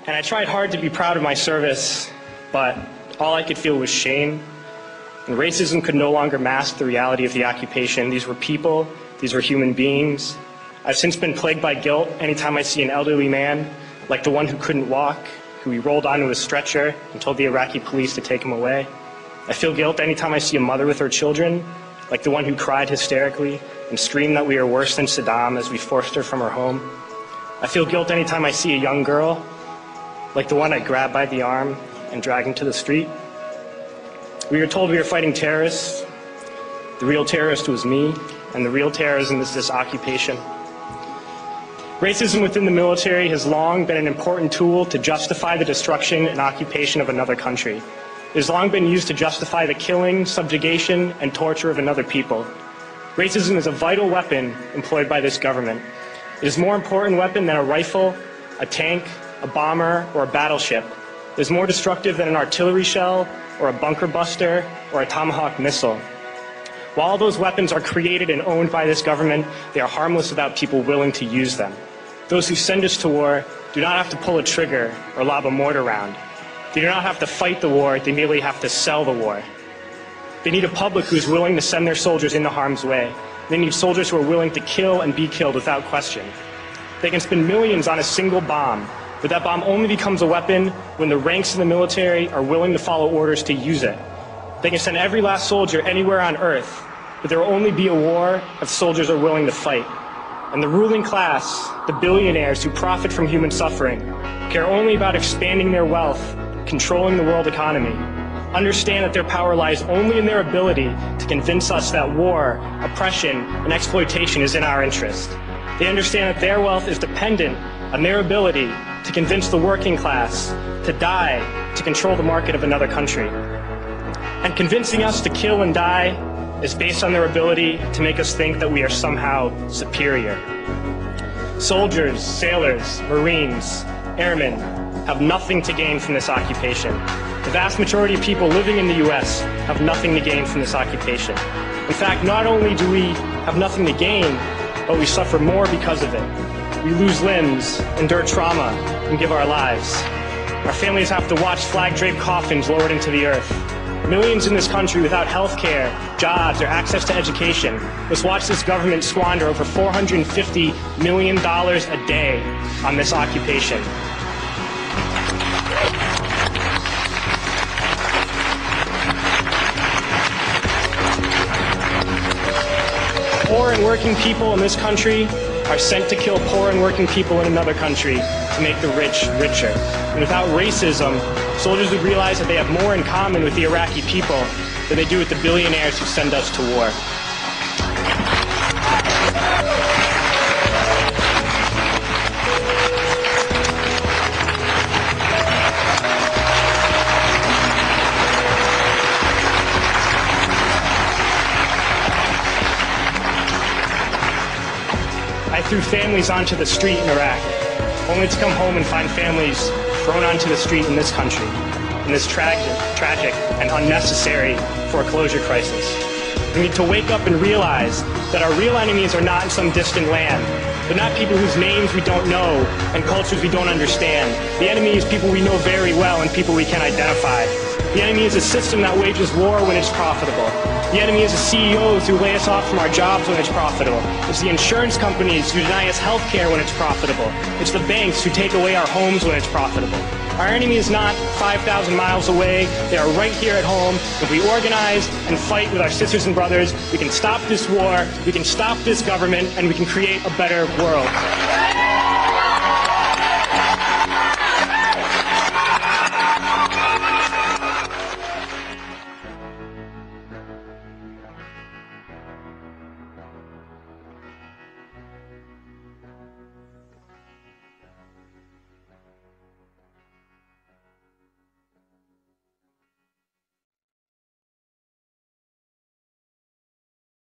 And I tried hard to be proud of my service, but all I could feel was shame. And racism could no longer mask the reality of the occupation. These were people, these were human beings. I've since been plagued by guilt anytime I see an elderly man, like the one who couldn't walk, who we rolled onto a stretcher and told the Iraqi police to take him away. I feel guilt anytime I see a mother with her children, like the one who cried hysterically and screamed that we are worse than Saddam as we forced her from her home. I feel guilt anytime I see a young girl, like the one I grabbed by the arm and dragged into the street. We were told we were fighting terrorists. The real terrorist was me, and the real terrorism is this occupation. Racism within the military has long been an important tool to justify the destruction and occupation of another country. It has long been used to justify the killing, subjugation, and torture of another people. Racism is a vital weapon employed by this government. It is a more important weapon than a rifle, a tank, a bomber, or a battleship. It is more destructive than an artillery shell, or a bunker buster, or a Tomahawk missile. While all those weapons are created and owned by this government, they are harmless without people willing to use them. Those who send us to war do not have to pull a trigger or lob a mortar round. They do not have to fight the war, they merely have to sell the war. They need a public who is willing to send their soldiers into harm's way. They need soldiers who are willing to kill and be killed without question. They can spend millions on a single bomb, but that bomb only becomes a weapon when the ranks in the military are willing to follow orders to use it. They can send every last soldier anywhere on earth, but there will only be a war if soldiers are willing to fight. And the ruling class, the billionaires who profit from human suffering, care only about expanding their wealth, controlling the world economy. Understand that their power lies only in their ability to convince us that war, oppression, and exploitation is in our interest. They understand that their wealth is dependent on their ability to convince the working class to die to control the market of another country. And convincing us to kill and die is based on their ability to make us think that we are somehow superior. Soldiers, sailors, Marines, airmen have nothing to gain from this occupation. The vast majority of people living in the U.S. have nothing to gain from this occupation. In fact, not only do we have nothing to gain, but we suffer more because of it. We lose limbs, endure trauma, and give our lives. Our families have to watch flag-draped coffins lowered into the earth. Millions in this country without health care, jobs, or access to education must watch this government squander over $450 million a day on this occupation. Poor and working people in this country are sent to kill poor and working people in another country to make the rich richer. And without racism, soldiers would realize that they have more in common with the Iraqi people than they do with the billionaires who send us to war. I threw families onto the street in Iraq, only to come home and find families thrown onto the street in this country, in this tragic and unnecessary foreclosure crisis. We need to wake up and realize that our real enemies are not in some distant land. They're not people whose names we don't know and cultures we don't understand. The enemy is people we know very well and people we can identify. The enemy is a system that wages war when it's profitable. The enemy is the CEOs who lay us off from our jobs when it's profitable. It's the insurance companies who deny us health care when it's profitable. It's the banks who take away our homes when it's profitable. Our enemy is not 5,000 miles away. They are right here at home. If we organize and fight with our sisters and brothers, we can stop this war, we can stop this government, and we can create a better world.